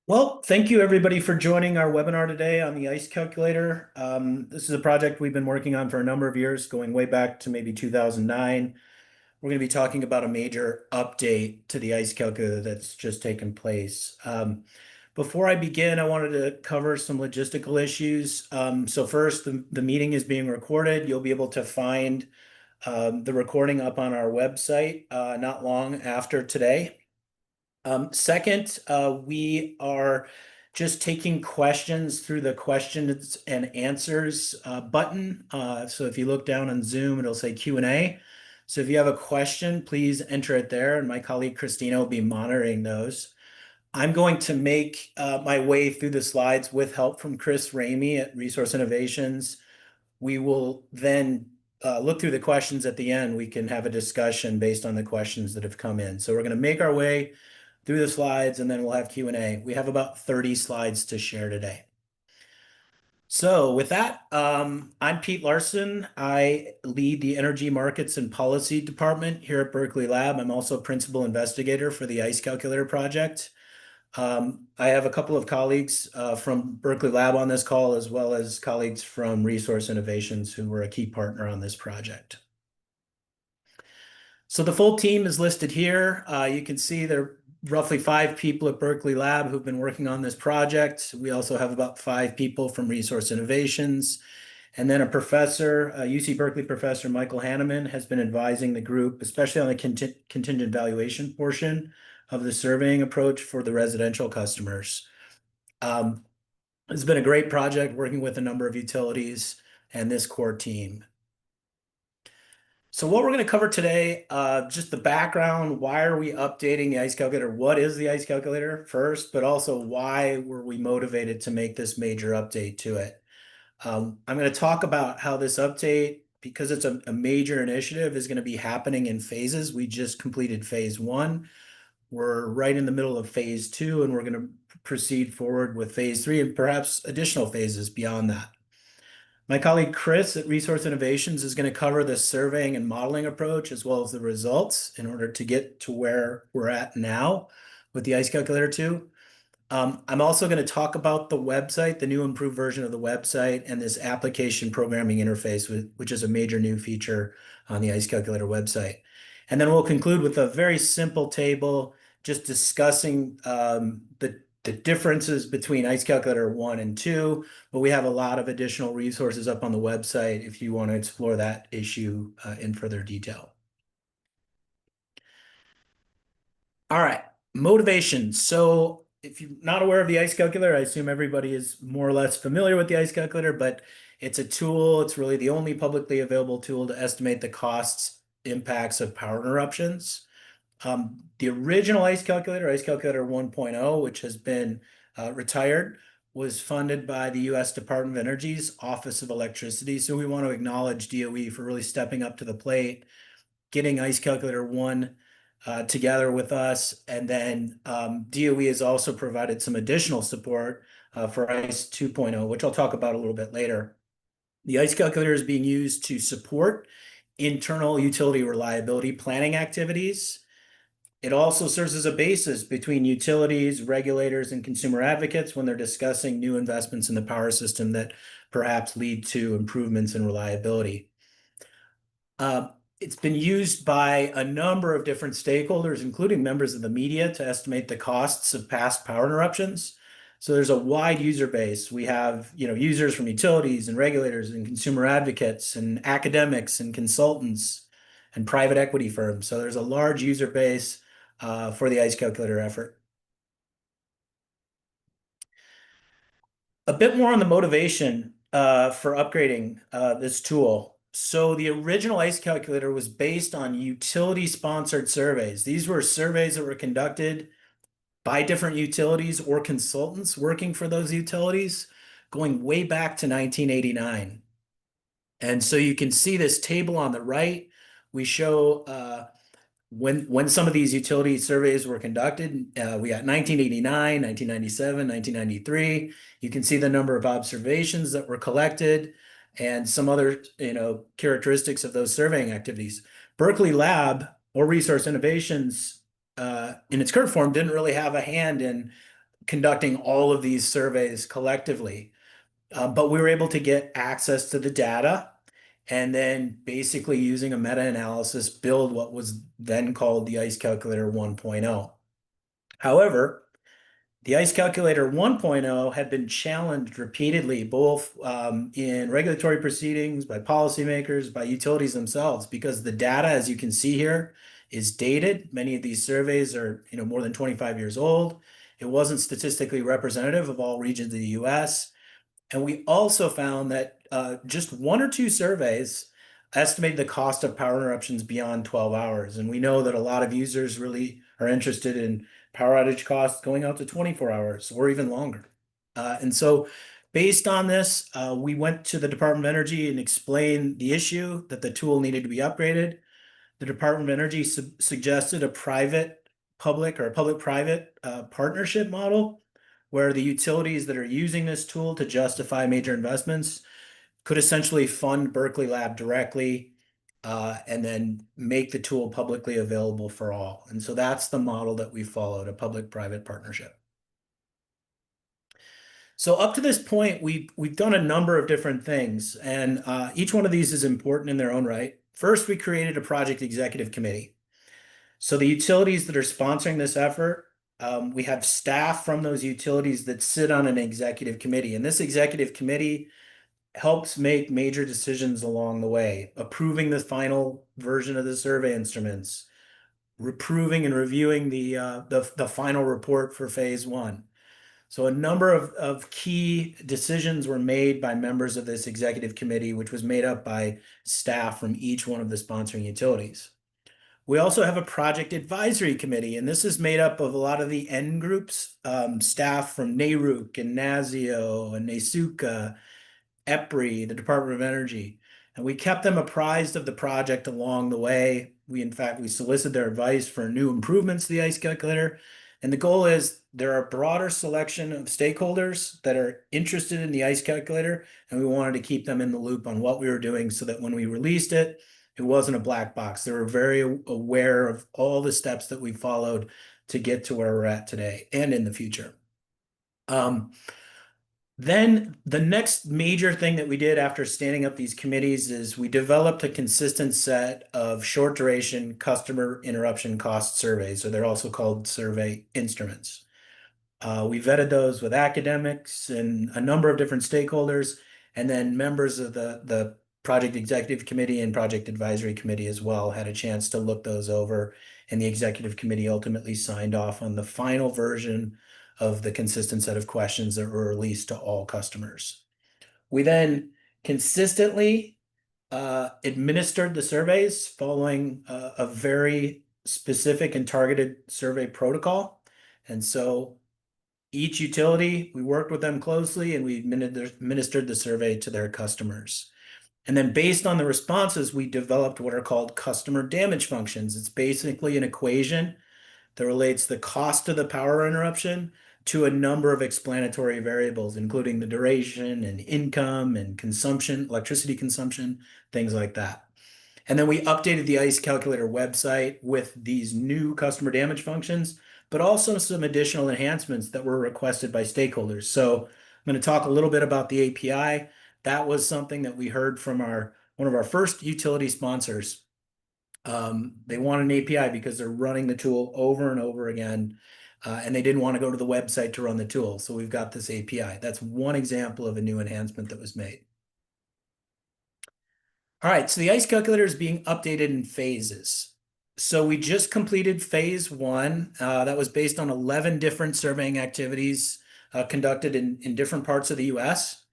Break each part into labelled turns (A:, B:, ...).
A: Well, thank you everybody for joining our webinar today on the ICE calculator. This is a project we've been working on for a number of years, going way back to maybe 2009. We're going to be talking about a major update to the ICE calculator that's just taken place. Before I begin, I wanted to cover some logistical issues. So first, the meeting is being recorded. You'll be able to find the recording up on our website not long after today. Second, we are just taking questions through the questions and answers button. So if you look down on Zoom, it'll say Q&A. So if you have a question, please enter it there, and my colleague Christina will be monitoring those. I'm going to make my way through the slides with help from Chris Ramey at Resource Innovations. We will then look through the questions at the end. We can have a discussion based on the questions that have come in. So we're going to make our way through the slides, and then we'll have Q&A. We have about 30 slides to share today. So with that, I'm Pete Larson. I lead the Energy Markets and Policy Department here at Berkeley Lab. I'm also Principal Investigator for the ICE Calculator project. I have a couple of colleagues from Berkeley Lab on this call, as well as colleagues from Resource Innovations who were a key partner on this project. So the full team is listed here. You can see there are roughly 5 people at Berkeley Lab who've been working on this project. We also have about 5 people from Resource Innovations. And then a professor, UC Berkeley professor, Michael Hanneman, has been advising the group, especially on the contingent valuation portion of the surveying approach for the residential customers. It's been a great project working with a number of utilities and this core team. So what we're going to cover today, just the background, why are we updating the ICE calculator? What is the ICE calculator first, but also why were we motivated to make this major update to it? I'm going to talk about how this update, because it's a major initiative, is going to be happening in phases. We just completed phase 1. We're right in the middle of phase 2, and we're going to proceed forward with phase 3 and perhaps additional phases beyond that. My colleague Chris at Resource Innovations is going to cover the surveying and modeling approach as well as the results in order to get to where we're at now with the ICE Calculator 2. I'm also going to talk about the website, the new improved version of the website, and this application programming interface, which is a major new feature on the ICE Calculator website. And then we'll conclude with a very simple table just discussing the differences between ICE Calculator 1 and 2, but we have a lot of additional resources up on the website if you want to explore that issue in further detail. All right, motivation. So if you're not aware of the ICE Calculator, I assume everybody is more or less familiar with the ICE Calculator, but it's a tool. It's really the only publicly available tool to estimate the costs, impacts of power interruptions. The original ICE Calculator 1.0, which has been retired, was funded by the U.S. Department of Energy's Office of Electricity. So we want to acknowledge DOE for really stepping up to the plate, getting ICE Calculator 1 together with us. And then DOE has also provided some additional support for ICE 2.0, which I'll talk about a little bit later. The ICE Calculator is being used to support internal utility reliability planning activities. It also serves as a basis between utilities, regulators, and consumer advocates when they're discussing new investments in the power system that perhaps lead to improvements in reliability. It's been used by a number of different stakeholders, including members of the media, to estimate the costs of past power interruptions. So there's a wide user base. We have, users from utilities and regulators and consumer advocates and academics and consultants and private equity firms. So there's a large user base for the ICE Calculator effort. A bit more on the motivation for upgrading this tool. So the original ICE Calculator was based on utility-sponsored surveys. These were surveys that were conducted by different utilities or consultants working for those utilities going way back to 1989. And so you can see this table on the right. We show when some of these utility surveys were conducted. We got 1989, 1997, 1993. You can see the number of observations that were collected and some other characteristics of those surveying activities. Berkeley Lab or Resource Innovations in its current form didn't really have a hand in conducting all of these surveys collectively. But we were able to get access to the data and then basically using a meta-analysis build what was then called the ICE Calculator 1.0. However, the ICE Calculator 1.0 had been challenged repeatedly, both in regulatory proceedings, by policymakers, by utilities themselves, because the data, as you can see here, is dated. Many of these surveys are, more than 25 years old. It wasn't statistically representative of all regions of the US. And we also found that just one or two surveys estimated the cost of power interruptions beyond 12 hours. And we know that a lot of users really are interested in power outage costs going out to 24 hours or even longer. And so based on this, we went to the Department of Energy and explained the issue, that the tool needed to be upgraded. The Department of Energy suggested a public or a public-private partnership model where the utilities that are using this tool to justify major investments could essentially fund Berkeley Lab directly and then make the tool publicly available for all. And so that's the model that we followed, a public-private partnership. So up to this point, we've done a number of different things, and each one of these is important in their own right. First, we created a project executive committee. So the utilities that are sponsoring this effort, we have staff from those utilities that sit on an executive committee, and this executive committee helps make major decisions along the way, approving the final version of the survey instruments, approving and reviewing the final report for phase one. So a number of key decisions were made by members of this executive committee, which was made up by staff from each one of the sponsoring utilities. We also have a project advisory committee, and this is made up of a lot of the N groups, staff from NARUC and NASIO and NASUCA, EPRI, the Department of Energy, and we kept them apprised of the project along the way. In fact, we solicited their advice for new improvements to the ICE calculator. And the goal is there are a broader selection of stakeholders that are interested in the ICE calculator, and we wanted to keep them in the loop on what we were doing so that when we released it, it wasn't a black box. They were very aware of all the steps that we followed to get to where we're at today and in the future. Then the next major thing that we did after standing up these committees is we developed a consistent set of short duration customer interruption cost surveys, or they're also called survey instruments. We vetted those with academics and a number of different stakeholders, and then members of the project executive committee and project advisory committee as well had a chance to look those over, and the executive committee ultimately signed off on the final version of the consistent set of questions that were released to all customers. We then consistently administered the surveys following a very specific and targeted survey protocol. And so each utility, we worked with them closely and we administered the survey to their customers. And then based on the responses, we developed what are called customer damage functions. It's basically an equation that relates the cost of the power interruption to a number of explanatory variables, including the duration and income and consumption, electricity consumption, things like that. And then we updated the ICE Calculator website with these new customer damage functions, but also some additional enhancements that were requested by stakeholders. So I'm going to talk a little bit about the API. That was something that we heard from one of our first utility sponsors. They want an API because they're running the tool over and over again, and they didn't want to go to the website to run the tool. So we've got this API. That's one example of a new enhancement that was made. All right, so the ICE calculator is being updated in phases. So we just completed phase one. That was based on 11 different surveying activities conducted in different parts of the US.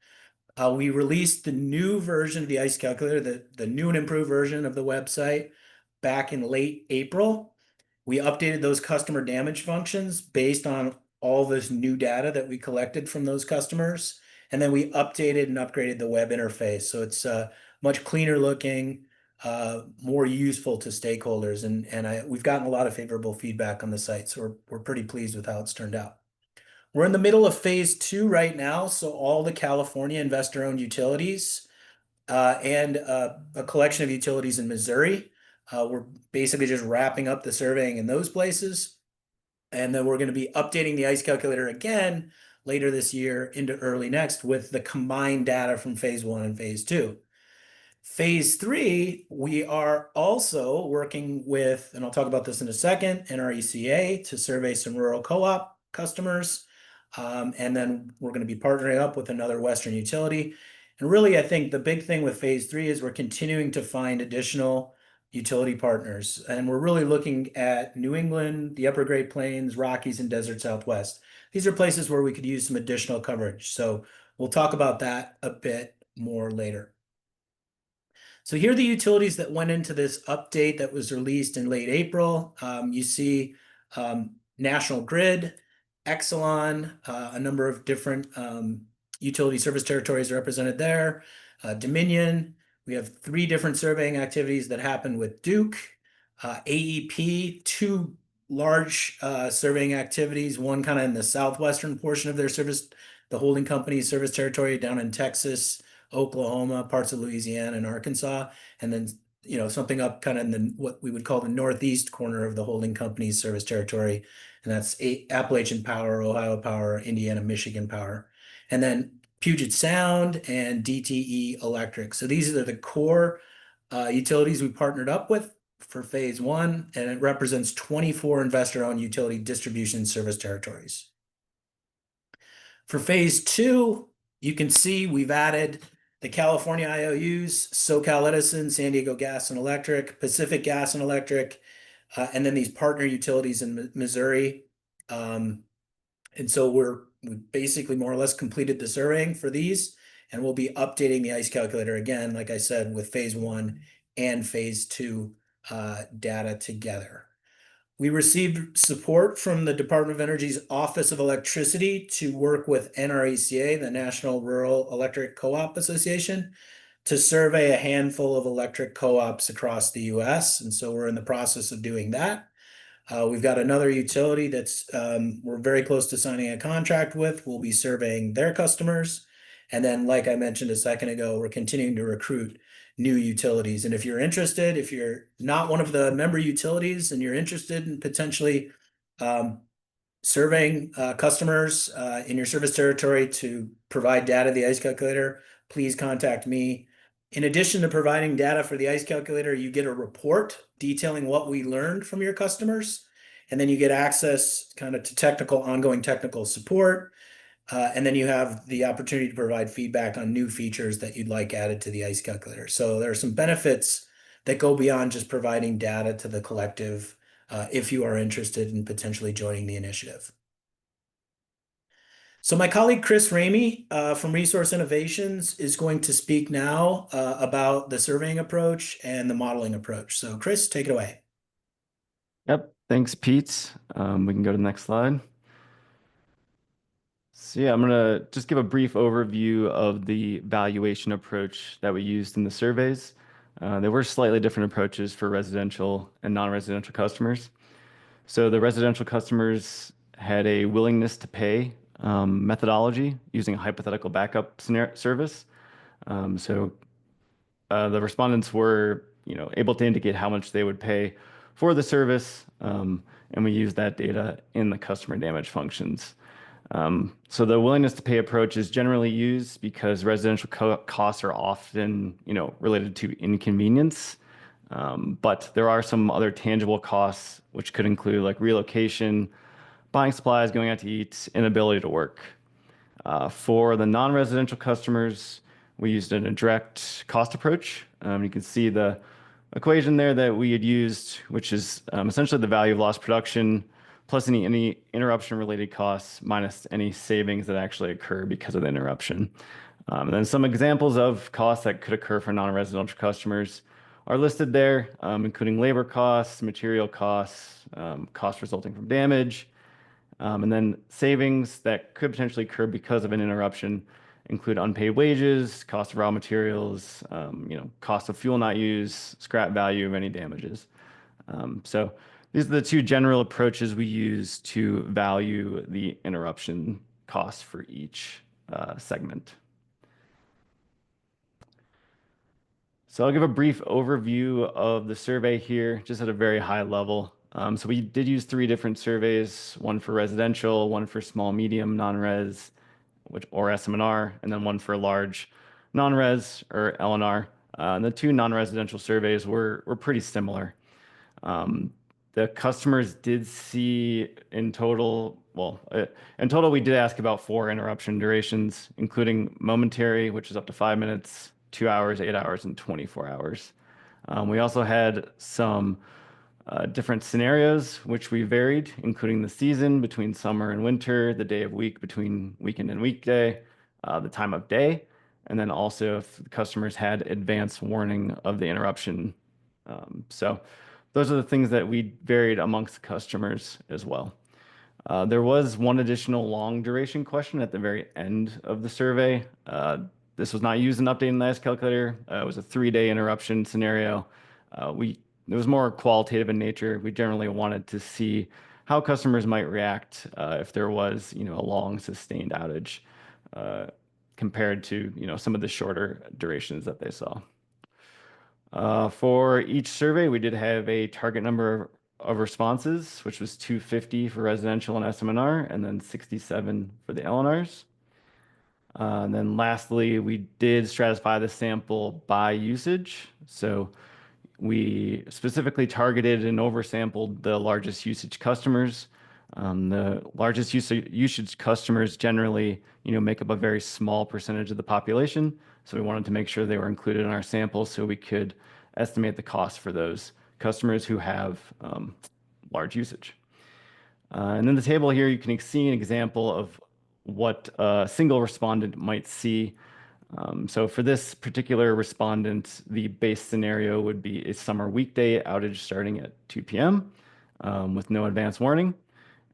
A: We released the new version of the ICE calculator, the new and improved version of the website back in late April. We updated those customer damage functions based on all this new data that we collected from those customers. And then we updated and upgraded the web interface. So it's much cleaner looking, more useful to stakeholders. And we've gotten a lot of favorable feedback on the site. So we're pretty pleased with how it's turned out. We're in the middle of phase two right now. So all the California investor-owned utilities and a collection of utilities in Missouri. We're basically just wrapping up the surveying in those places. And then we're going to be updating the ICE calculator again later this year into early next with the combined data from phase one and phase two. Phase three, we are also working with, and I'll talk about this in a second, NRECA to survey some rural co-op customers. And then we're going to be partnering up with another Western utility. And really, I think the big thing with phase three is we're continuing to find additional utility partners. And we're really looking at New England, the Upper Great Plains, Rockies, and Desert Southwest. These are places where we could use some additional coverage. So we'll talk about that a bit more later. So here are the utilities that went into this update that was released in late April. You see National Grid, Exelon, a number of different utility service territories represented there. Dominion, we have 3 different surveying activities that happened with Duke. AEP, 2 large surveying activities, one kind of in the southwestern portion of their service, the holding company's service territory down in Texas, Oklahoma, parts of Louisiana and Arkansas, and then something up kind of in the what we would call the northeast corner of the holding company's service territory, and that's Appalachian Power, Ohio Power, Indiana, Michigan Power, and then Puget Sound and DTE Electric. So these are the core utilities we partnered up with for phase one, and it represents 24 investor-owned utility distribution service territories. For phase two, you can see we've added the California IOUs, SoCal Edison, San Diego Gas and Electric, Pacific Gas and Electric, and then these partner utilities in Missouri. And so we basically more or less completed the surveying for these, and we'll be updating the ICE calculator again, like I said, with phase one and phase two data together. We received support from the Department of Energy's Office of Electricity to work with NRECA, the National Rural Electric Co-op Association, to survey a handful of electric co-ops across the US. And so we're in the process of doing that. We've got another utility that's we're very close to signing a contract with. We'll be surveying their customers. And then, like I mentioned a second ago, we're continuing to recruit new utilities. And if you're interested, if you're not one of the member utilities and you're interested in potentially surveying customers in your service territory to provide data to the ICE calculator, please contact me. In addition to providing data for the ICE calculator, you get a report detailing what we learned from your customers, and then you get access kind of to ongoing technical support. And then you have the opportunity to provide feedback on new features that you'd like added to the ICE calculator. So there are some benefits that go beyond just providing data to the collective if you are interested in potentially joining the initiative. So my colleague Chris Ramey from Resource Innovations is going to speak now about the surveying approach and the modeling approach. So Chris, take it away.
B: Yep, thanks, Pete. We can go to the next slide. So yeah, I'm gonna just give a brief overview of the valuation approach that we used in the surveys. There were slightly different approaches for residential and non-residential customers. So the residential customers had a willingness to pay methodology using a hypothetical backup service. The respondents were, able to indicate how much they would pay for the service, and we used that data in the customer damage functions. So the willingness to pay approach is generally used because residential costs are often, related to inconvenience. But there are some other tangible costs, which could include like relocation, buying supplies, going out to eat, inability to work. For the non-residential customers, we used a direct cost approach. You can see the equation there that we had used, which is essentially the value of lost production plus any interruption related costs minus any savings that actually occur because of the interruption. And then some examples of costs that could occur for non-residential customers are listed there, including labor costs, material costs, costs resulting from damage, and then savings that could potentially occur because of an interruption include unpaid wages, cost of raw materials, cost of fuel not used, scrap value of any damages. So these are the 2 general approaches we use to value the interruption costs for each segment. So I'll give a brief overview of the survey here, just at a very high level. So we did use three different surveys, one for residential, one for small, medium, non-res, which or SM&R, and then one for large non-res or LNR. And the two non-residential surveys were pretty similar. Um, the customers did see in total, in total, we did ask about four interruption durations, including momentary, which is up to 5 minutes, 2 hours, 8 hours, and 24 hours. We also had some different scenarios, which we varied, including the season between summer and winter, the day of week between weekend and weekday, the time of day, and then also if the customers had advance warning of the interruption. So those are the things that we varied amongst customers as well. There was one additional long duration question at the very end of the survey. This was not used in updating the ICE calculator. It was a 3-day interruption scenario. It was more qualitative in nature. We generally wanted to see how customers might react if there was, a long sustained outage compared to, some of the shorter durations that they saw. For each survey, we did have a target number of responses, which was 250 for residential and SM&R, and then 67 for the LNRs. And then lastly, we did stratify the sample by usage. So we specifically targeted and oversampled the largest usage customers. The largest usage customers generally, make up a very small percentage of the population. So we wanted to make sure they were included in our sample so we could estimate the cost for those customers who have large usage. And in the table here, you can see an example of what a single respondent might see. So for this particular respondent, the base scenario would be a summer weekday outage starting at 2 p.m. With no advance warning.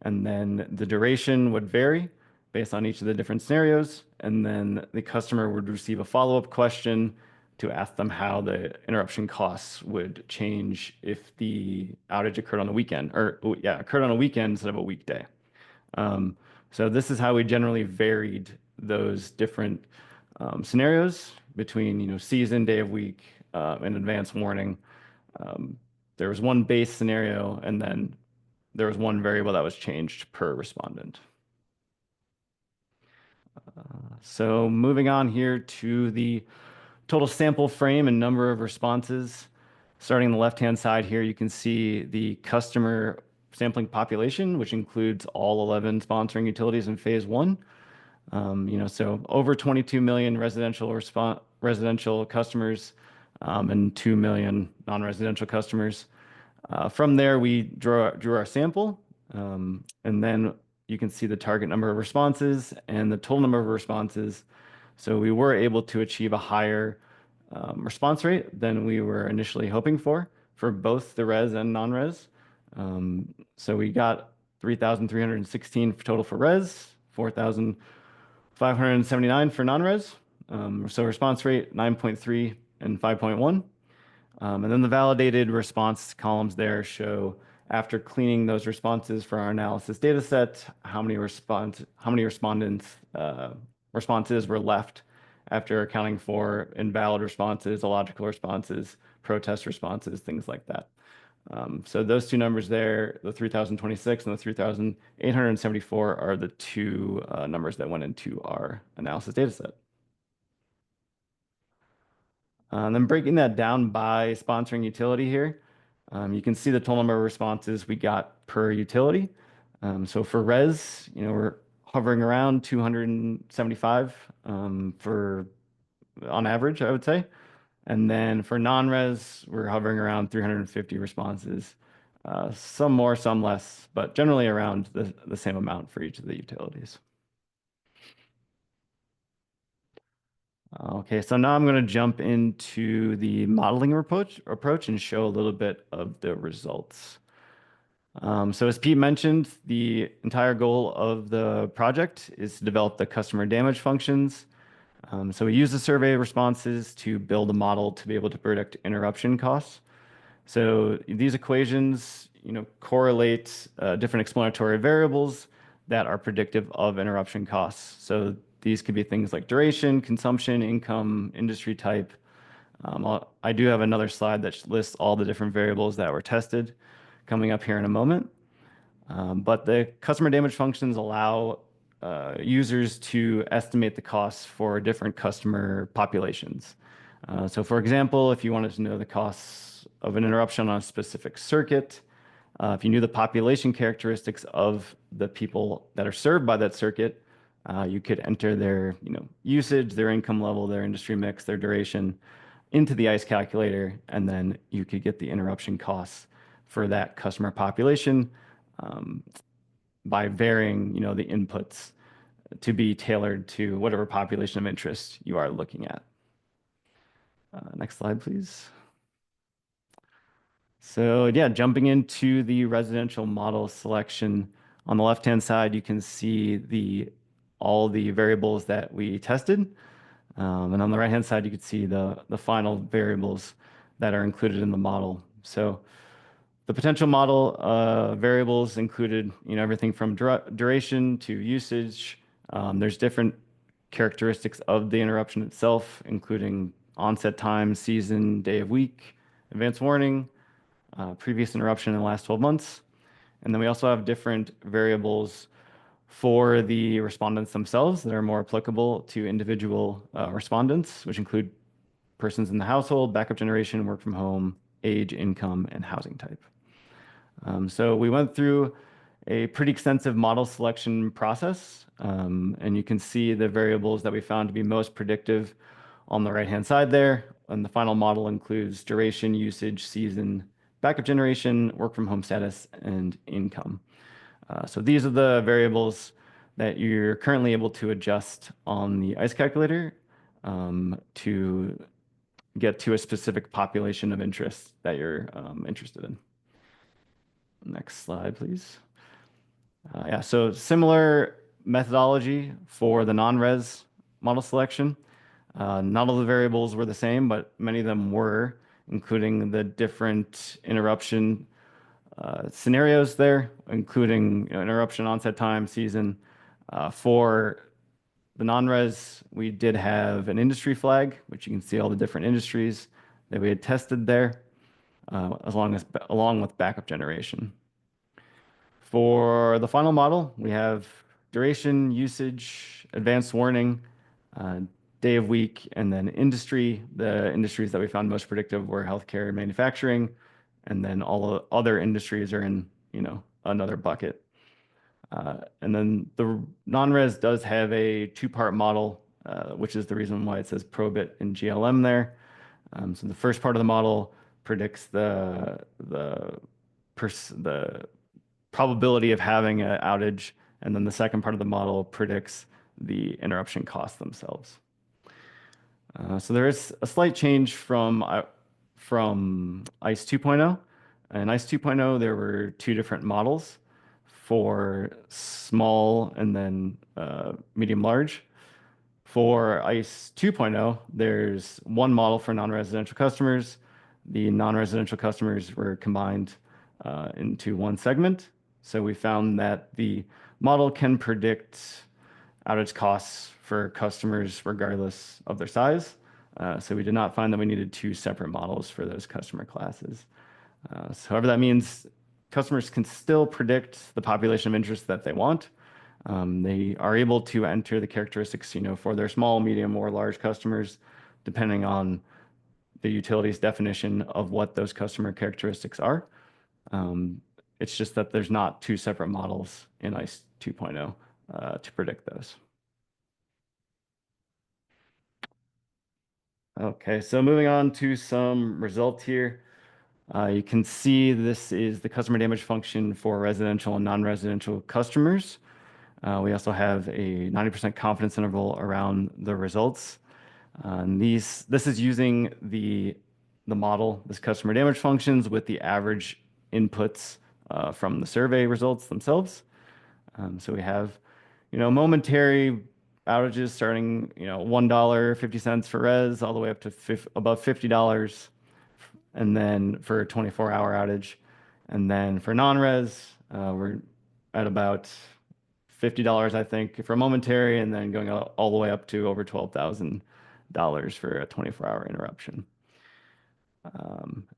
B: And then the duration would vary based on each of the different scenarios. And then the customer would receive a follow-up question to ask them how the interruption costs would change if the outage occurred on a weekend, occurred on a weekend instead of a weekday. So this is how we generally varied those different scenarios between, season, day of week, and advance warning. There was one base scenario, and then there was one variable that was changed per respondent. So moving on here to the total sample frame and number of responses. Starting on the left-hand side here, you can see the customer sampling population, which includes all 11 sponsoring utilities in phase one. So over 22 million residential customers and 2 million non-residential customers. From there, we drew our sample, and then you can see the target number of responses and the total number of responses. So we were able to achieve a higher response rate than we were initially hoping for both the res and non-res. So we got 3,316 total for res, 4,579 for non-res. So response rate 9.3 and 5.1. And then the validated response columns there show after cleaning those responses for our analysis data set, how many respondents responses were left after accounting for invalid responses, illogical responses, protest responses, things like that. So those two numbers there, the 3,026 and the 3,874 are the two numbers that went into our analysis data set. And then breaking that down by sponsoring utility here, you can see the total number of responses we got per utility. So for res, we're hovering around 275 on average, I would say. And then for non-res, we're hovering around 350 responses. Some more, some less, but generally around the same amount for each of the utilities. Okay, so now I'm going to jump into the modeling approach and show a little bit of the results. So as Pete mentioned, the entire goal of the project is to develop the customer damage functions. So we use the survey responses to build a model to be able to predict interruption costs. So these equations, correlate different explanatory variables that are predictive of interruption costs. So these could be things like duration, consumption, income, industry type. I do have another slide that lists all the different variables that were tested. coming up here in a moment. But the customer damage functions allow users to estimate the costs for different customer populations. So for example, if you wanted to know the costs of an interruption on a specific circuit, if you knew the population characteristics of the people that are served by that circuit, you could enter their, usage, their income level, their industry mix, their duration into the ICE calculator, and then you could get the interruption costs for that customer population by varying, the inputs to be tailored to whatever population of interest you are looking at. Next slide, please. So yeah, jumping into the residential model selection. On the left-hand side, you can see all the variables that we tested. And on the right-hand side, you can see the final variables that are included in the model. So the potential model variables included, everything from duration to usage. There's different characteristics of the interruption itself, including onset time, season, day of week, advance warning, previous interruption in the last 12 months. And then we also have different variables for the respondents themselves that are more applicable to individual respondents, which include persons in the household, backup generation, work from home, age, income, and housing type. So we went through a pretty extensive model selection process, and you can see the variables that we found to be most predictive on the right-hand side there. And the final model includes duration, usage, season, backup generation, work from home status, and income. So these are the variables that you're currently able to adjust on the ICE calculator to get to a specific population of interest that you're interested in. Next slide, please. Yeah, so similar methodology for the non-res model selection. Not all the variables were the same, but many of them were, including the different interruption scenarios there, including interruption onset time, season. For the non-res, we did have an industry flag, which you can see all the different industries that we had tested there, along with backup generation. For the final model, we have duration, usage, advanced warning, day of week, and then industry. The industries that we found most predictive were healthcare and manufacturing, and then all the other industries are in, another bucket. And then the non-res does have a two-part model, which is the reason why it says Probit and GLM there. So the first part of the model predicts the probability of having an outage, and then the second part of the model predicts the interruption costs themselves. So there is a slight change from ICE 2.0. In ICE 2.0, there were two different models for small and then medium large. For ICE 2.0, there's one model for non-residential customers. The non-residential customers were combined into one segment. So we found that the model can predict outage costs for customers regardless of their size. So we did not find that we needed two separate models for those customer classes. So however, that means customers can still predict the population of interest that they want. They are able to enter the characteristics, for their small, medium, or large customers, depending on the utility's definition of what those customer characteristics are. It's just that there's not two separate models in ICE 2.0 to predict those. Okay, so moving on to some results here. You can see this is the customer damage function for residential and non-residential customers. We also have a 90% confidence interval around the results. This is using the model, this customer damage functions with the average inputs from the survey results themselves. So we have, momentary outages starting, $1.50 for res all the way up to above $50, and then for a 24-hour outage. And then for non-res, we're at about $50, I think, for a momentary, and then going all the way up to over $12,000 for a 24-hour interruption.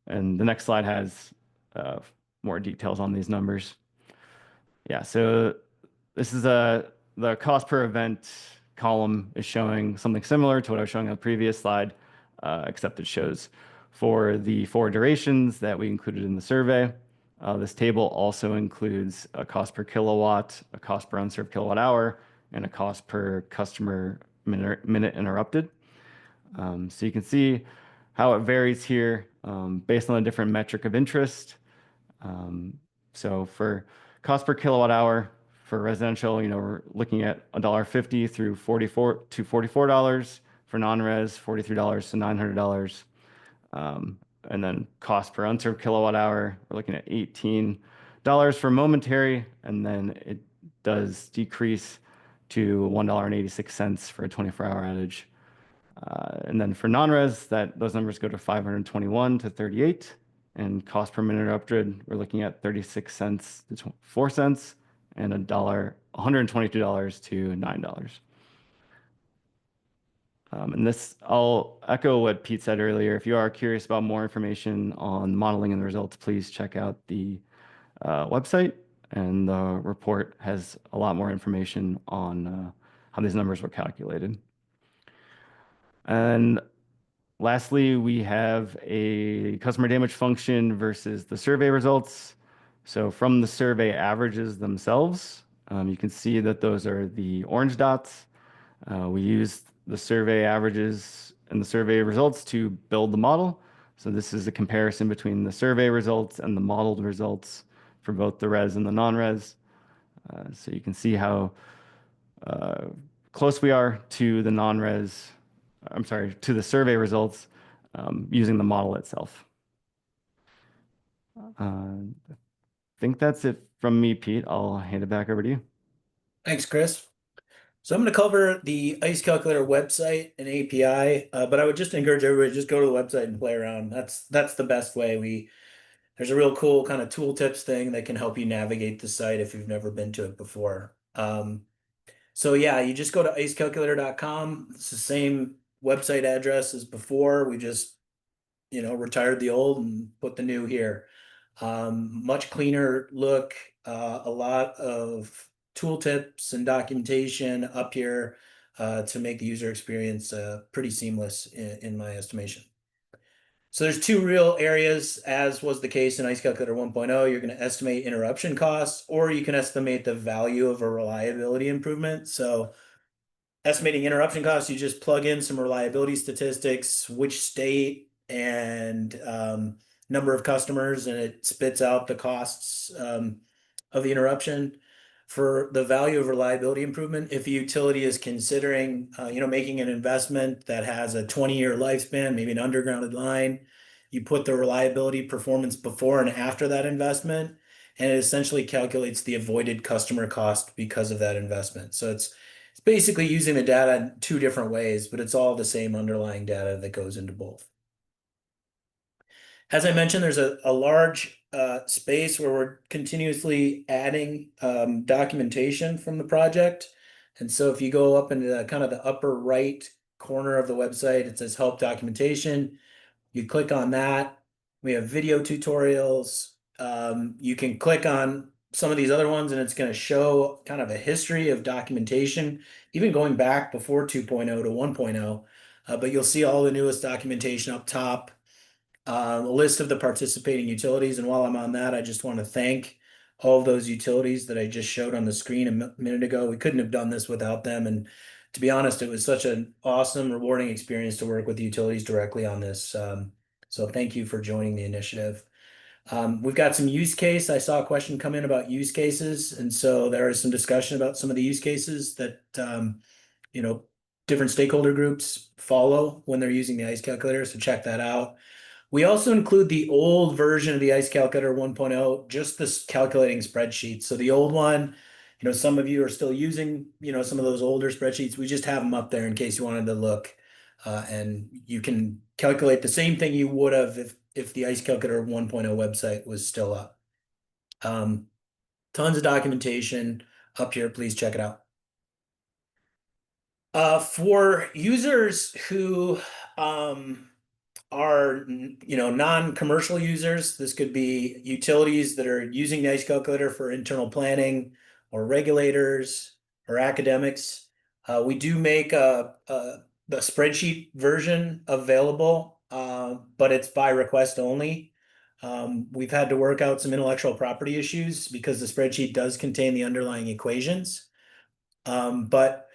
B: And the next slide has more details on these numbers. Yeah, so this is the cost per event column is showing something similar to what I was showing on the previous slide, except it shows for the 4 durations that we included in the survey. This table also includes a cost per kilowatt, a cost per unserved kilowatt hour, and a cost per customer minute interrupted. So you can see how it varies here based on the different metric of interest. So for cost per kilowatt hour for residential, we're looking at $1.50 through $44 to $44. For non-res, $43 to $900. And then cost per unserved kilowatt hour, we're looking at $18 for momentary, and then it does decrease to $1.86 for a 24-hour outage. And then for non-res, those numbers go to 521 to 38, and cost per minute interrupted, we're looking at 36 cents to 4 cents, and $122 to $9. And this, I'll echo what Pete said earlier. If you are curious about more information on modeling and the results, please check out the website, and the report has a lot more information on how these numbers were calculated. And lastly, we have a customer damage function versus the survey results. So from the survey averages themselves, you can see that those are the orange dots. We used the survey averages and the survey results to build the model. So this is a comparison between the survey results and the modeled results for both the res and the non-res. So you can see how close we are to the non-res, I'm sorry, to the survey results using the model itself. I think that's it from me, Pete. I'll hand it back over to you.
A: Thanks, Chris. So I'm going to cover the ICE Calculator website and API, but I would just encourage everybody to just go to the website and play around. That's the best way. There's a real cool kind of tooltips thing that can help you navigate the site if you've never been to it before. So yeah, you just go to icecalculator.com. It's the same website address as before. We just, retired the old and put the new here. Much cleaner look, a lot of tooltips and documentation up here to make the user experience pretty seamless in my estimation. So there's 2 real areas, as was the case in ICE Calculator 1.0. You're going to estimate interruption costs, or you can estimate the value of a reliability improvement. So estimating interruption costs, you just plug in some reliability statistics, which state and number of customers, and it spits out the costs of the interruption. For the value of reliability improvement, if a utility is considering, making an investment that has a 20-year lifespan, maybe an undergrounded line, you put the reliability performance before and after that investment, and it essentially calculates the avoided customer cost because of that investment. So it's basically using the data in 2 different ways, but it's all the same underlying data that goes into both. As I mentioned, there's a large space where we're continuously adding documentation from the project. And so if you go up into the kind of the upper right corner of the website, it says help documentation. You click on that. We have video tutorials. You can click on some of these other ones and it's going to show kind of a history of documentation, even going back before 2.0 to 1.0. But you'll see all the newest documentation up top. A list of the participating utilities. And while I'm on that, I just want to thank all of those utilities that I just showed on the screen a minute ago. We couldn't have done this without them. And to be honest, it was such an awesome, rewarding experience to work with the utilities directly on this. So thank you for joining the initiative. We've got some use case. I saw a question come in about use cases. And so there is some discussion about some of the use cases that, different stakeholder groups follow when they're using the ICE calculator. So check that out. We also include the old version of the ICE Calculator 1.0, just this calculating spreadsheet. So the old one, some of you are still using, some of those older spreadsheets. We just have them up there in case you wanted to look. And you can calculate the same thing you would have if the ICE Calculator 1.0 website was still up. Tons of documentation up here. Please check it out. For users who are, non-commercial users. This could be utilities that are using the ICE calculator for internal planning, or regulators, or academics. We do make the spreadsheet version available, but it's by request only. We've had to work out some intellectual property issues because the spreadsheet does contain the underlying equations. But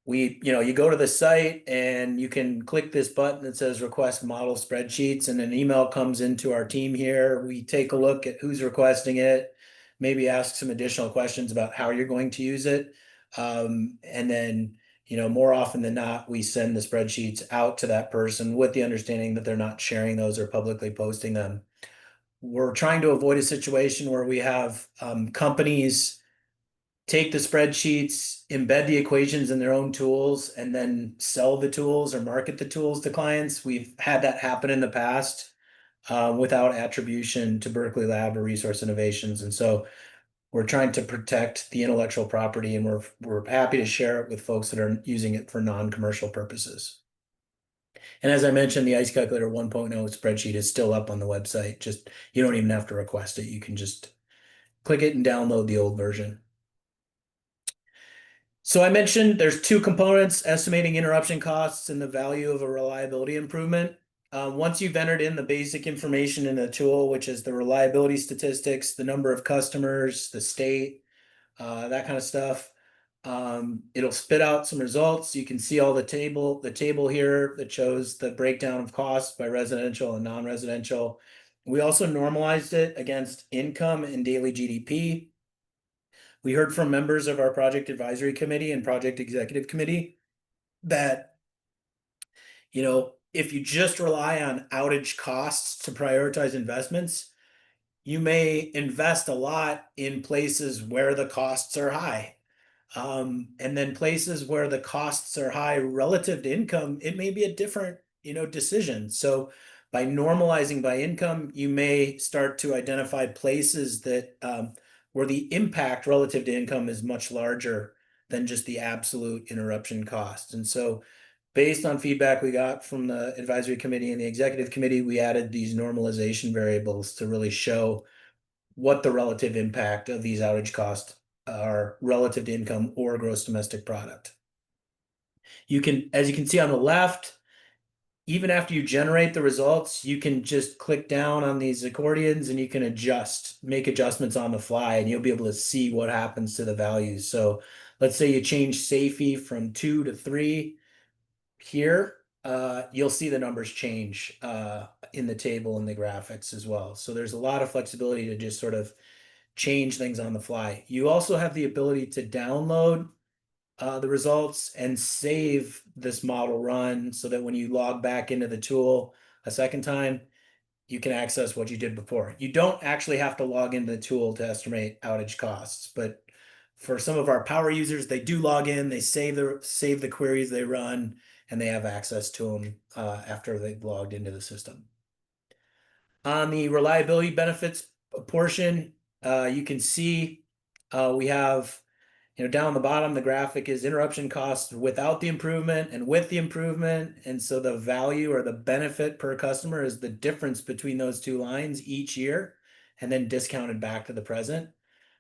A: you go to the site and you can click this button that says request model spreadsheets, and an email comes into our team here. We take a look at who's requesting it, maybe ask some additional questions about how you're going to use it. And then, more often than not, we send the spreadsheets out to that person with the understanding that they're not sharing those or publicly posting them. We're trying to avoid a situation where we have companies take the spreadsheets, embed the equations in their own tools, and then sell the tools or market the tools to clients. We've had that happen in the past without attribution to Berkeley Lab or Resource Innovations. And so we're trying to protect the intellectual property, and we're happy to share it with folks that are using it for non-commercial purposes. And as I mentioned, the ICE Calculator 1.0 spreadsheet is still up on the website. Just you don't even have to request it. You can just click it and download the old version. So I mentioned there's two components: estimating interruption costs and the value of a reliability improvement. Once you've entered in the basic information in the tool, which is the reliability statistics, the number of customers, the state, that kind of stuff, it'll spit out some results. You can see all the table here that shows the breakdown of costs by residential and non-residential. We also normalized it against income and daily GDP. We heard from members of our project advisory committee and project executive committee that, if you just rely on outage costs to prioritize investments, you may invest a lot in places where the costs are high. And then places where the costs are high relative to income, it may be a different, decision. So by normalizing by income, you may start to identify places that where the impact relative to income is much larger than just the absolute interruption cost. And so based on feedback we got from the advisory committee and the executive committee, we added these normalization variables to really show what the relative impact of these outage costs are relative to income or gross domestic product. As you can see on the left, even after you generate the results, you can just click down on these accordions and you can make adjustments on the fly, and you'll be able to see what happens to the values. So let's say you change SAFE from 2 to 3 here, you'll see the numbers change in the table and the graphics as well. So there's a lot of flexibility to just sort of change things on the fly. You also have the ability to download the results and save this model run so that when you log back into the tool a second time, you can access what you did before. You don't actually have to log into the tool to estimate outage costs, but for some of our power users, they do log in, they save the queries they run, and they have access to them after they've logged into the system. On the reliability benefits portion, you can see we have, down the bottom, the graphic is interruption costs without the improvement and with the improvement. And so the value or the benefit per customer is the difference between those two lines each year, and then discounted back to the present.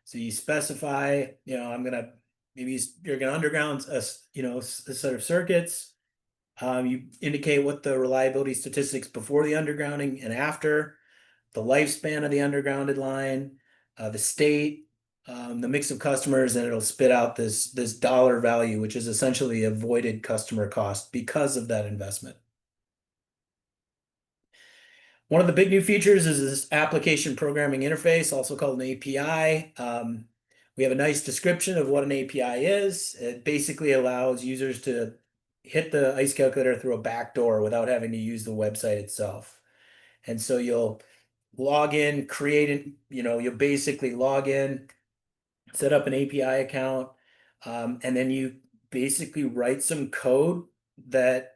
A: So you specify, maybe you're gonna underground a set of circuits. You indicate what the reliability statistics before the undergrounding and after, the lifespan of the undergrounded line, the state, the mix of customers, and it'll spit out this dollar value, which is essentially avoided customer cost because of that investment. One of the big new features is this application programming interface, also called an API. We have a nice description of what an API is. It basically allows users to hit the ICE calculator through a backdoor without having to use the website itself. And so you'll log in, you'll basically log in, set up an API account, and then you basically write some code that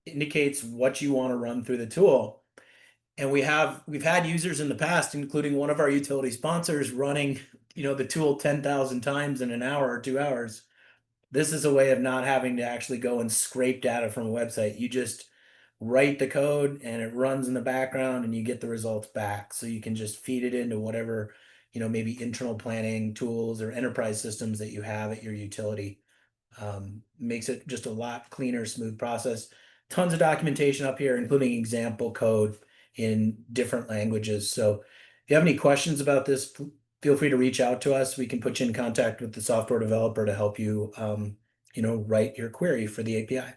A: indicates what you want to run through the tool. And we've had users in the past, including one of our utility sponsors, running, the tool 10,000 times in an hour or 2 hours. This is a way of not having to actually go and scrape data from a website. You just write the code and it runs in the background and you get the results back. So you can just feed it into whatever, maybe internal planning tools or enterprise systems that you have at your utility. Makes it just a lot cleaner, smooth process. Tons of documentation up here, including example code in different languages. So if you have any questions about this, feel free to reach out to us. We can put you in contact with the software developer to help you, write your query for the API.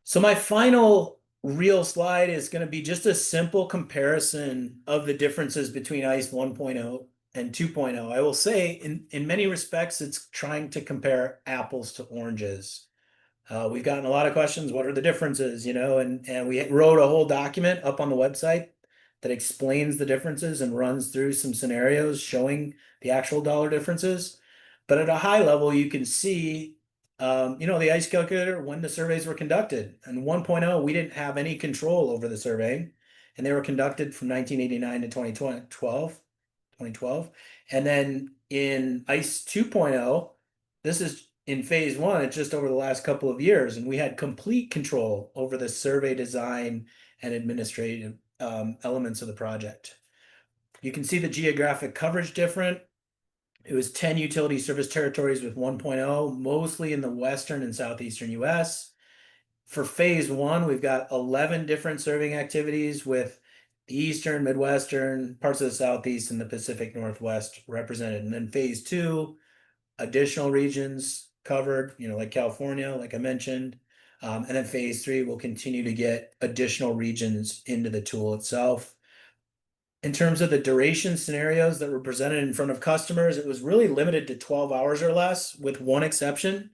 A: So my final real slide is going to be just a simple comparison of the differences between ICE 1.0 and 2.0. I will say in many respects, it's trying to compare apples to oranges. We've gotten a lot of questions. What are the differences? And we wrote a whole document up on the website that explains the differences and runs through some scenarios showing the actual dollar differences. But at a high level, you can see, the ICE calculator when the surveys were conducted. And 1.0, we didn't have any control over the surveying, and they were conducted from 1989 to 2012. And then in ICE 2.0, this is in phase one, it's just over the last couple of years, and we had complete control over the survey design and administrative elements of the project. You can see the geographic coverage different. It was 10 utility service territories with 1.0, mostly in the western and southeastern US. For phase one, we've got 11 different serving activities with the eastern, midwestern, parts of the southeast, and the Pacific Northwest represented. And then phase two, additional regions covered, like California, like I mentioned. And then phase three will continue to get additional regions into the tool itself. In terms of the duration scenarios that were presented in front of customers, it was really limited to 12 hours or less, with one exception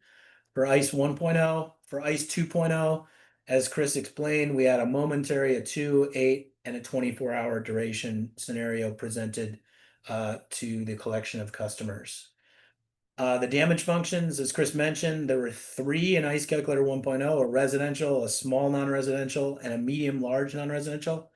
A: for ICE 1.0. For ICE 2.0, as Chris explained, we had a momentary, a 2, 8, and a 24-hour duration scenario presented to the collection of customers. The damage functions, as Chris mentioned, there were 3 in ICE Calculator 1.0, a residential, a small non-residential, and a medium-large non-residential.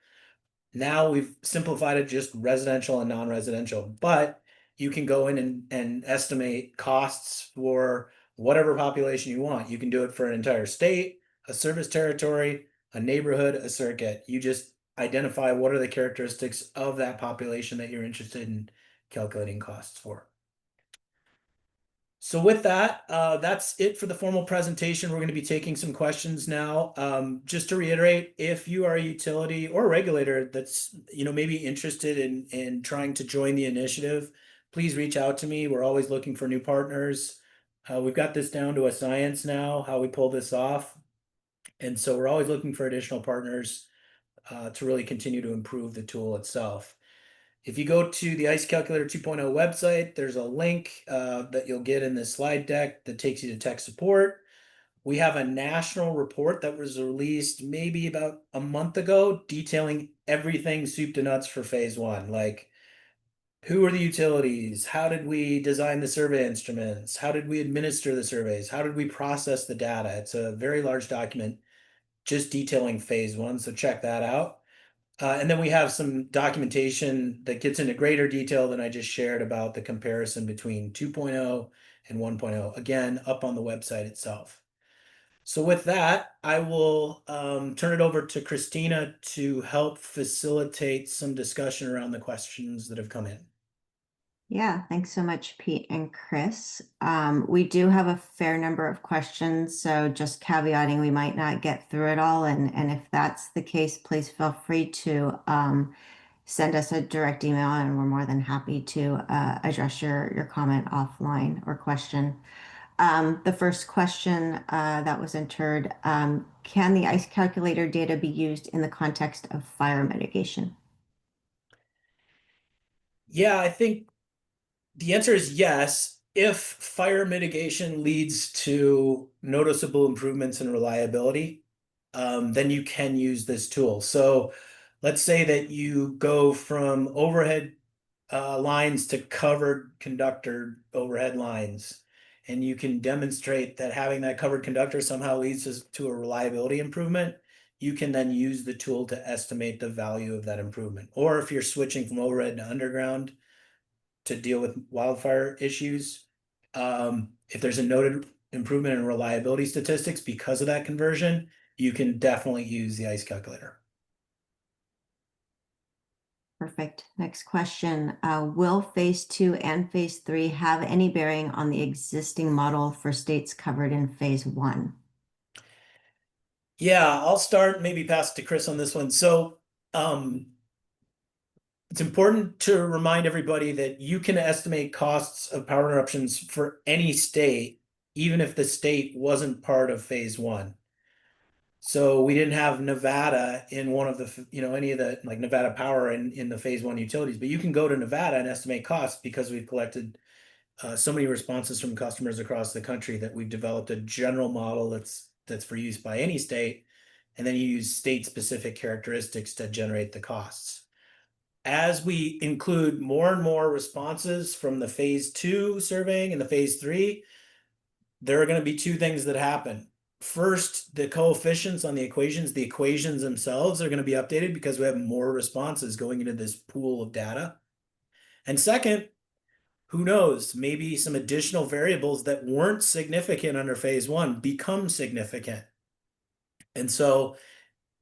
A: Now we've simplified it just residential and non-residential, but you can go in and estimate costs for whatever population you want. You can do it for an entire state, a service territory, a neighborhood, a circuit. You just identify what are the characteristics of that population that you're interested in calculating costs for. So with that, that's it for the formal presentation. We're going to be taking some questions now. Just to reiterate, if you are a utility or a regulator that's maybe interested in trying to join the initiative, please reach out to me. We're always looking for new partners. We've got this down to a science now, how we pull this off. And so we're always looking for additional partners to really continue to improve the tool itself. If you go to the ICE Calculator 2.0 website, there's a link that you'll get in this slide deck that takes you to tech support. We have a national report that was released maybe about a month ago detailing everything soup to nuts for phase one, like who are the utilities? How did we design the survey instruments? How did we administer the surveys? How did we process the data? It's a very large document just detailing phase one, so check that out. And then we have some documentation that gets into greater detail than I just shared about the comparison between 2.0 and 1.0, again, up on the website itself. So with that, I will turn it over to Christina to help facilitate some discussion around the questions that have come in.
C: Yeah, thanks so much, Pete and Chris. We do have a fair number of questions, so just caveating, we might not get through it all. And if that's the case, please feel free to send us a direct email, and we're more than happy to address your comment offline or question. The first question that was entered, can the ICE calculator data be used in the context of fire mitigation?
A: Yeah, I think the answer is yes. If fire mitigation leads to noticeable improvements in reliability, then you can use this tool. So let's say that you go from overhead lines to covered conductor overhead lines, and you can demonstrate that having that covered conductor somehow leads to a reliability improvement. You can then use the tool to estimate the value of that improvement. Or if you're switching from overhead to underground to deal with wildfire issues, if there's a noted improvement in reliability statistics because of that conversion, you can definitely use the ICE calculator.
C: Perfect. Next question. Will phase 2 and phase 3 have any bearing on the existing model for states covered in phase 1?
A: Yeah, I'll start, maybe pass it to Chris on this one. So it's important to remind everybody that you can estimate costs of power interruptions for any state, even if the state wasn't part of phase 1. So we didn't have Nevada in one of the, any of the like Nevada Power in the phase 1 utilities, but you can go to Nevada and estimate costs because we've collected so many responses from customers across the country that we've developed a general model that's for use by any state, and then you use state-specific characteristics to generate the costs. As we include more and more responses from the phase 2 surveying and the phase 3, there are going to be two things that happen. First, the coefficients on the equations themselves are going to be updated because we have more responses going into this pool of data. And second, who knows, maybe some additional variables that weren't significant under phase 1 become significant. And so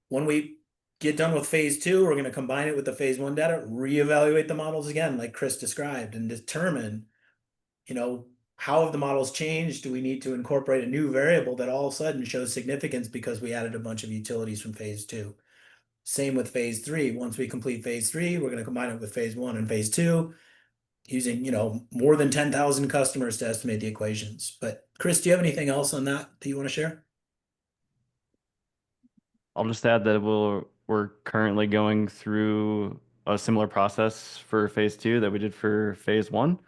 A: when we get done with phase 2, we're going to combine it with the phase 1 data, reevaluate the models again, like Chris described, and determine, how have the models changed? Do we need to incorporate a new variable that all of a sudden shows significance because we added a bunch of utilities from phase 2? Same with phase 3. Once we complete phase 3, we're going to combine it with phase 1 and phase 2 using, more than 10,000 customers to estimate the equations. But Chris, do you have anything else on that you want to share?
B: I'll just add that we're currently going through a similar process for phase 2 that we did for phase 1,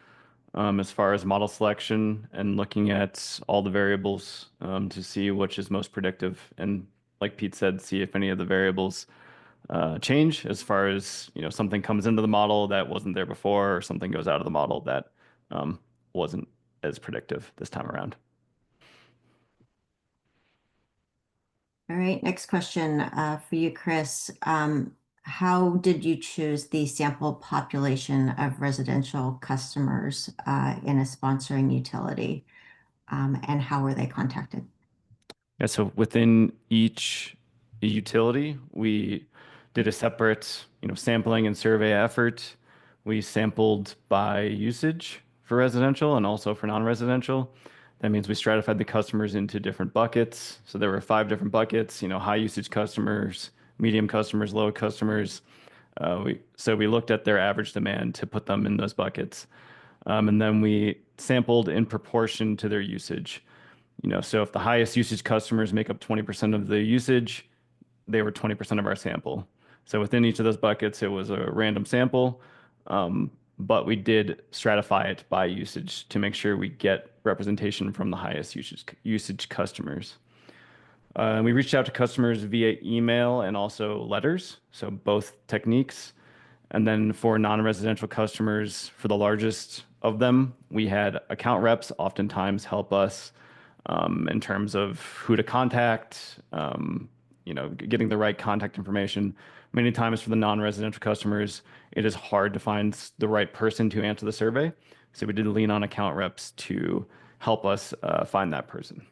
B: as far as model selection and looking at all the variables to see which is most predictive. And like Pete said, see if any of the variables change as far as, something comes into the model that wasn't there before, or something goes out of the model that wasn't as predictive this time around.
C: All right, next question for you, Chris. How did you choose the sample population of residential customers in a sponsoring utility, and how were they contacted?
B: Yeah, so within each utility, we did a separate, sampling and survey effort. We sampled by usage for residential and also for non-residential. That means we stratified the customers into different buckets. So there were 5 different buckets, high usage customers, medium customers, low customers. So we looked at their average demand to put them in those buckets. And then we sampled in proportion to their usage. So if the highest usage customers make up 20% of the usage, they were 20% of our sample. So within each of those buckets, it was a random sample, but we did stratify it by usage to make sure we get representation from the highest usage customers. We reached out to customers via email and also letters, so both techniques. And then for non-residential customers, for the largest of them, we had account reps oftentimes help us in terms of who to contact, getting the right contact information. Many times for the non-residential customers, it is hard to find the right person to answer the survey. So we did lean on account reps to help us find that person.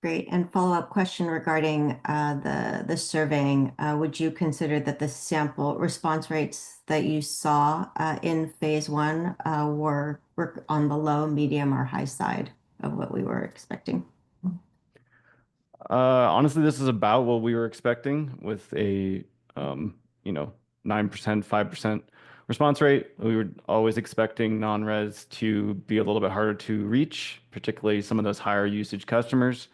C: Great. And follow-up question regarding the surveying. Would you consider that the sample response rates that you saw in phase 1 were on the low, medium, or high side of what we were expecting?
B: Honestly, this is about what we were expecting with a 9%, 5% response rate. We were always expecting non-res to be a little bit harder to reach, particularly some of those higher usage customers.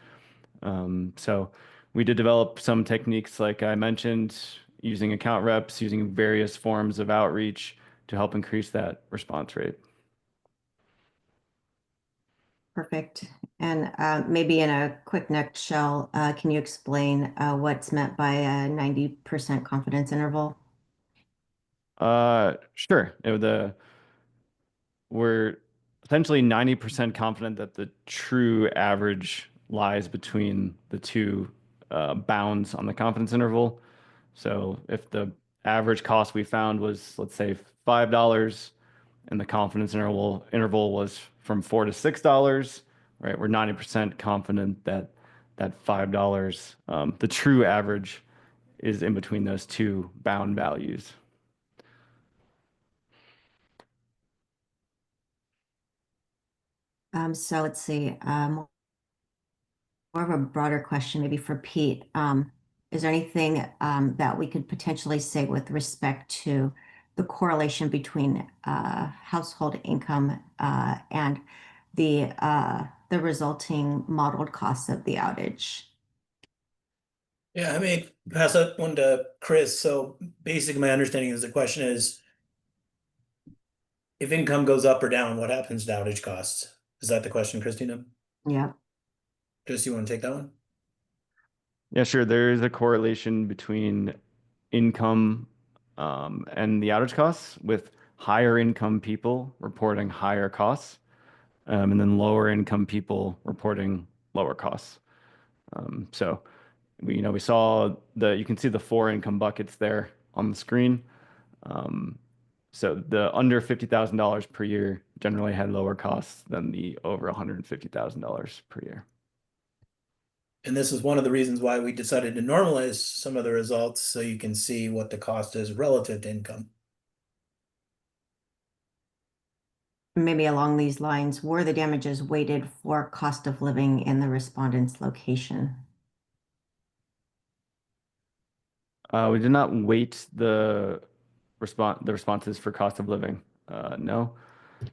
B: So we did develop some techniques, like I mentioned, using account reps, using various forms of outreach to help increase that response rate.
C: Perfect. And maybe in a quick nutshell, can you explain what's meant by a 90% confidence interval?
B: Sure. We're essentially 90% confident that the true average lies between the two bounds on the confidence interval. So if the average cost we found was, let's say, $5 and the confidence interval was from $4 to $6, right? We're 90% confident that that $5, the true average, is in between those two bound values.
C: So let's see, more of a broader question, maybe for Pete. Is there anything that we could potentially say with respect to the correlation between household income and the resulting modeled costs of the outage?
A: Yeah, I may pass that one to Chris. So basically, my understanding is the question is, if income goes up or down, what happens to outage costs? Is that the question, Christina?
C: Yeah.
A: Chris, you want to take that one?
B: Yeah, sure. There is a correlation between income and the outage costs, with higher income people reporting higher costs, and then lower income people reporting lower costs. So we saw you can see the four income buckets there on the screen. So the under $50,000 per year generally had lower costs than the over $150,000 per year.
A: And this is one of the reasons why we decided to normalize some of the results so you can see what the cost is relative to income.
C: Maybe along these lines, were the damages weighted for cost of living in the respondent's location?
B: We did not weight the responses for cost of living. No.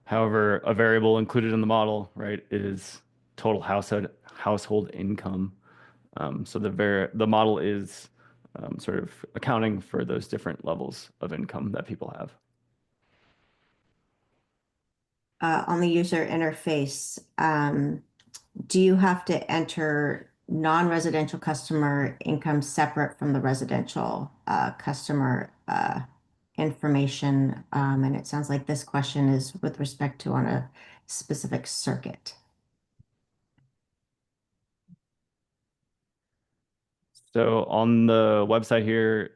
B: However, a variable included in the model, right, is total household income. So the model is sort of accounting for those different levels of income that people have.
C: On the user interface, do you have to enter non-residential customer income separate from the residential customer information? And it sounds like this question is with respect to on a specific circuit.
B: So on the website here,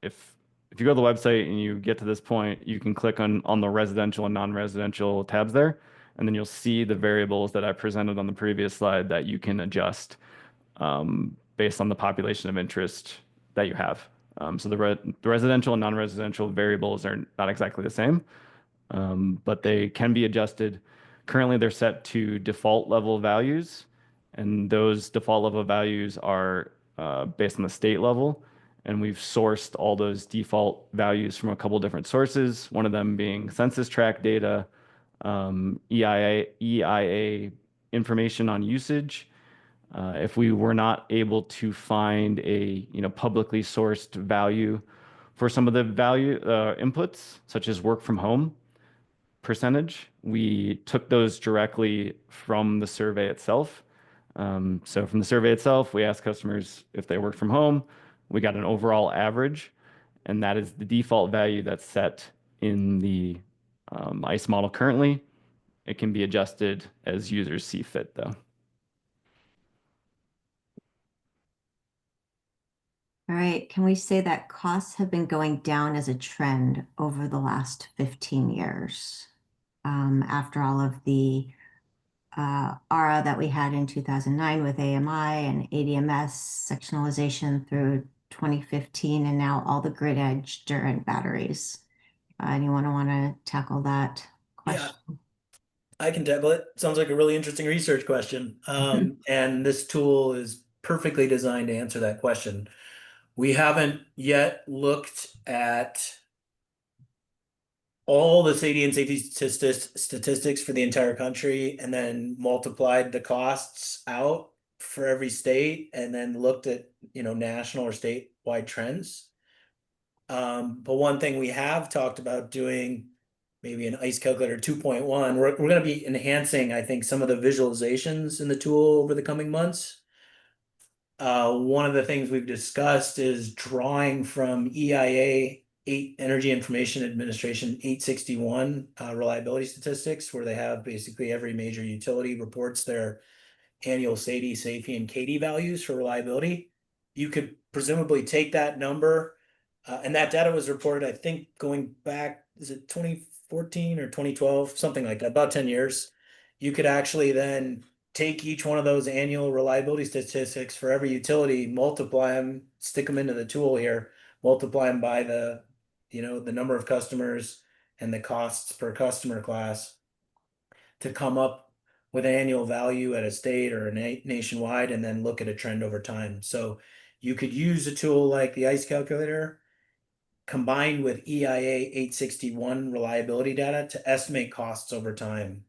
B: if you go to the website and you get to this point, you can click on the residential and non-residential tabs there, and then you'll see the variables that I presented on the previous slide that you can adjust based on the population of interest that you have. So the residential and non-residential variables are not exactly the same, but they can be adjusted. Currently, they're set to default level values, and those default level values are based on the state level. And we've sourced all those default values from a couple different sources, one of them being census tract data, EIA information on usage. If we were not able to find a publicly sourced value for some of the value inputs, such as work from home percentage, we took those directly from the survey itself. So from the survey itself, we asked customers if they work from home. We got an overall average, and that is the default value that's set in the ICE model currently. It can be adjusted as users see fit, though.
C: All right. Can we say that costs have been going down as a trend over the last 15 years? After all of the ARA that we had in 2009 with AMI and ADMS sectionalization through 2015, and now all the grid edge Durant batteries. Anyone want to tackle that question?
A: Yeah, I can tackle it. Sounds like a really interesting research question. And this tool is perfectly designed to answer that question. We haven't yet looked at all the safety statistics for the entire country and then multiplied the costs out for every state and then looked at, national or statewide trends. But one thing we have talked about doing, maybe an ICE calculator 2.1, we're going to be enhancing, I think, some of the visualizations in the tool over the coming months. One of the things we've discussed is drawing from EIA Energy Information Administration 861 reliability statistics, where they have basically every major utility reports their annual SAIDI, and CAIDI values for reliability. You could presumably take that number, and that data was reported, I think, going back, is it 2014 or 2012, something like that, about 10 years. you could actually then take each one of those annual reliability statistics for every utility, multiply them, stick them into the tool here, multiply them by the, the number of customers and the costs per customer class to come up with an annual value at a state or a nationwide, and then look at a trend over time. So you could use a tool like the ICE calculator combined with EIA 861 reliability data to estimate costs over time.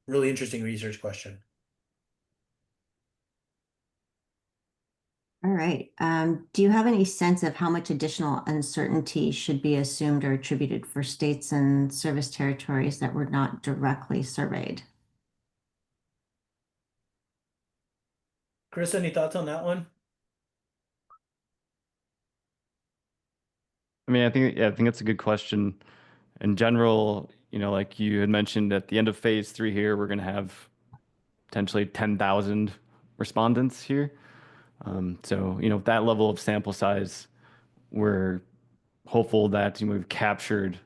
A: Really interesting research question.
C: All right. Do you have any sense of how much additional uncertainty should be assumed or attributed for states and service territories that were not directly surveyed?
A: Chris, any thoughts on that one?
B: I mean, I think it's a good question. In general, like you had mentioned at the end of phase 3 here, we're going to have potentially 10,000 respondents here. So, that level of sample size, we're hopeful that we've captured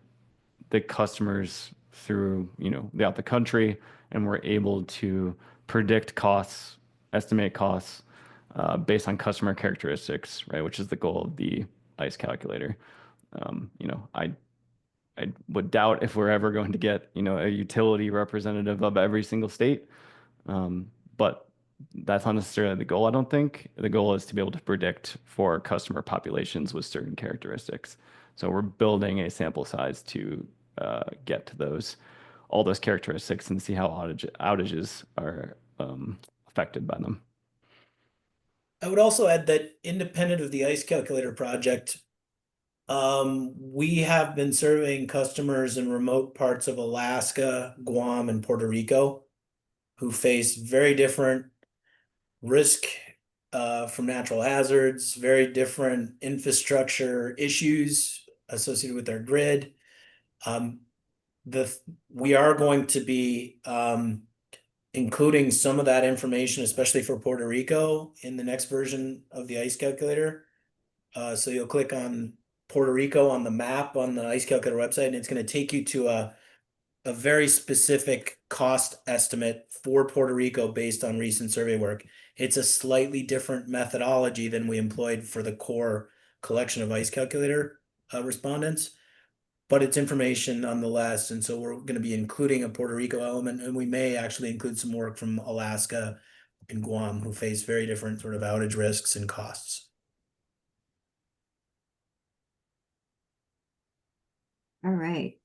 B: the customers through, throughout the country, and we're able to predict costs, estimate costs based on customer characteristics, right? Which is the goal of the ICE calculator. I would doubt if we're ever going to get, a utility representative of every single state. But that's not necessarily the goal, I don't think. The goal is to be able to predict for customer populations with certain characteristics. So we're building a sample size to get to all those characteristics and see how outages are affected by them.
A: I would also add that independent of the ICE calculator project, we have been surveying customers in remote parts of Alaska, Guam, and Puerto Rico who face very different risk from natural hazards, very different infrastructure issues associated with their grid. We are going to be including some of that information, especially for Puerto Rico, in the next version of the ICE calculator. So you'll click on Puerto Rico on the map on the ICE calculator website, and it's going to take you to a very specific cost estimate for Puerto Rico based on recent survey work. It's a slightly different methodology than we employed for the core collection of ICE calculator respondents, but it's information nonetheless. And so we're going to be including a Puerto Rico element, and we may actually include some work from Alaska and Guam, who face very different sort of outage risks and costs.
C: All right.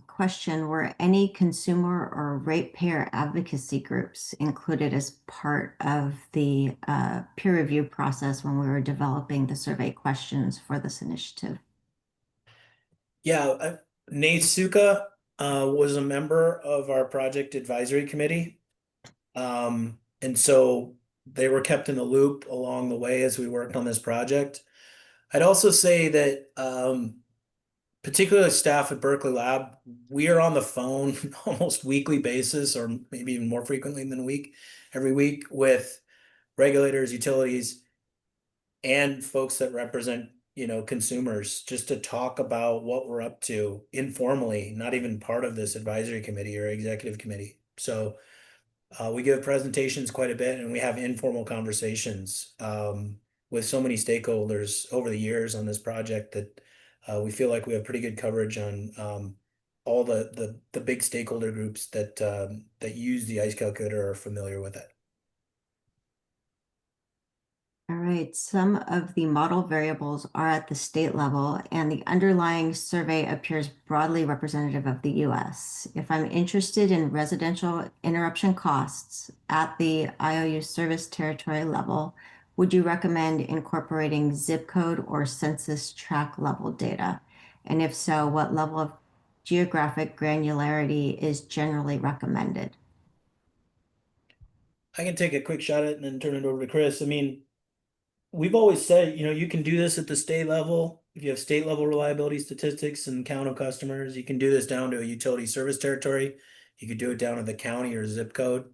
C: Question, were any consumer or ratepayer advocacy groups included as part of the peer review process when we were developing the survey questions for this initiative?
A: Yeah, NASUCA was a member of our project advisory committee. And so they were kept in the loop along the way as we worked on this project. I'd also say that particularly staff at Berkeley Lab, we are on the phone almost weekly basis, or maybe even more frequently than every week, with regulators, utilities, and folks that represent, consumers, just to talk about what we're up to informally, not even part of this advisory committee or executive committee. So we give presentations quite a bit, and we have informal conversations with so many stakeholders over the years on this project that we feel like we have pretty good coverage on all the big stakeholder groups that use the ICE calculator or are familiar with it.
C: All right, some of the model variables are at the state level, and the underlying survey appears broadly representative of the US. If I'm interested in residential interruption costs at the IOU service territory level, would you recommend incorporating zip code or census tract level data? And if so, what level of geographic granularity is generally recommended?
A: I can take a quick shot at it and then turn it over to Chris. I mean, we've always said, you can do this at the state level. If you have state level reliability statistics and count of customers, you can do this down to a utility service territory. You could do it down to the county or zip code.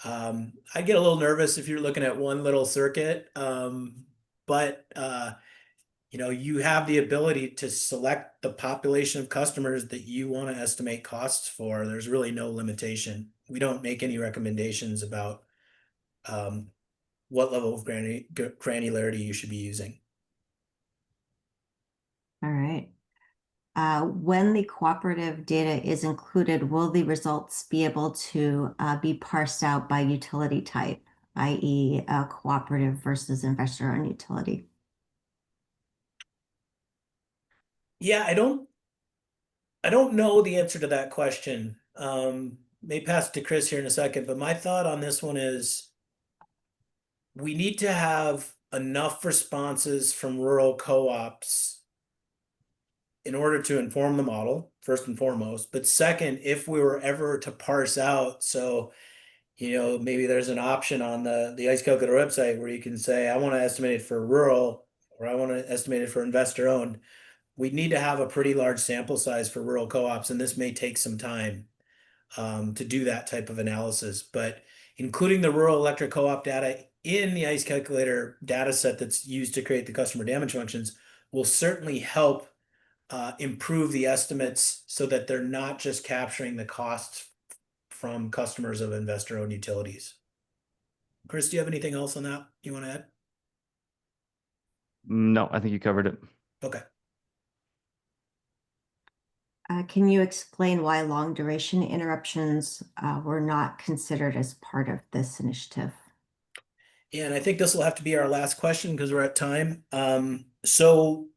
A: I get a little nervous if you're looking at one little circuit, but you have the ability to select the population of customers that you want to estimate costs for. There's really no limitation. We don't make any recommendations about what level of granularity you should be using.
C: All right. When the cooperative data is included, will the results be able to be parsed out by utility type, i.e. cooperative versus investor-owned utility?
A: Yeah, I don't know the answer to that question. May pass it to Chris here in a second, but my thought on this one is we need to have enough responses from rural co-ops in order to inform the model, first and foremost. But second, if we were ever to parse out, so maybe there's an option on the ICE Calculator website where you can say, I want to estimate it for rural, or I want to estimate it for investor owned. We need to have a pretty large sample size for rural co-ops, and this may take some time to do that type of analysis. But including the rural electric co-op data in the ICE Calculator data set that's used to create the customer damage functions will certainly help improve the estimates so that they're not just capturing the costs from customers of investor-owned utilities. Chris, do you have anything else on that you want to add?
B: No, I think you covered it.
A: Okay.
C: Can you explain why long duration interruptions were not considered as part of this initiative?
A: Yeah, and I think this will have to be our last question because we're at time. So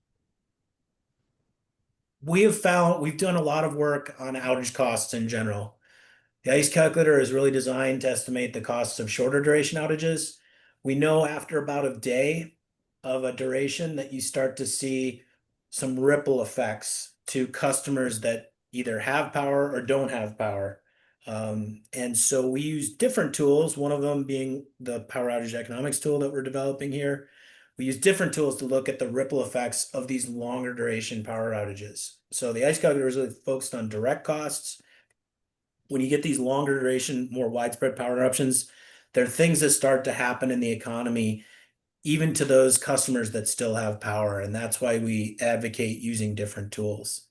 A: we've done a lot of work on outage costs in general. The ICE calculator is really designed to estimate the costs of shorter duration outages. We know after about a day of a duration that you start to see some ripple effects to customers that either have power or don't have power. And so we use different tools, one of them being the power outage economics tool that we're developing here. We use different tools to look at the ripple effects of these longer duration power outages. So the ICE calculator is really focused on direct costs. When you get these longer duration, more widespread power interruptions, there are things that start to happen in the economy, even to those customers that still have power. And that's why we advocate using different tools.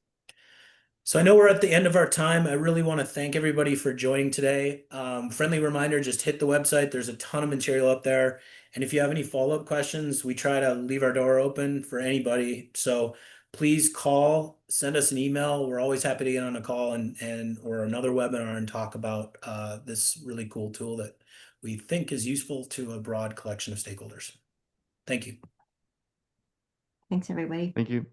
A: So I know we're at the end of our time. I really want to thank everybody for joining today. Friendly reminder, just hit the website. There's a ton of material up there. And if you have any follow-up questions, we try to leave our door open for anybody. So please call, send us an email. We're always happy to get on a call or another webinar and talk about this really cool tool that we think is useful to a broad collection of stakeholders. Thank you.
C: Thanks, everybody.
B: Thank you.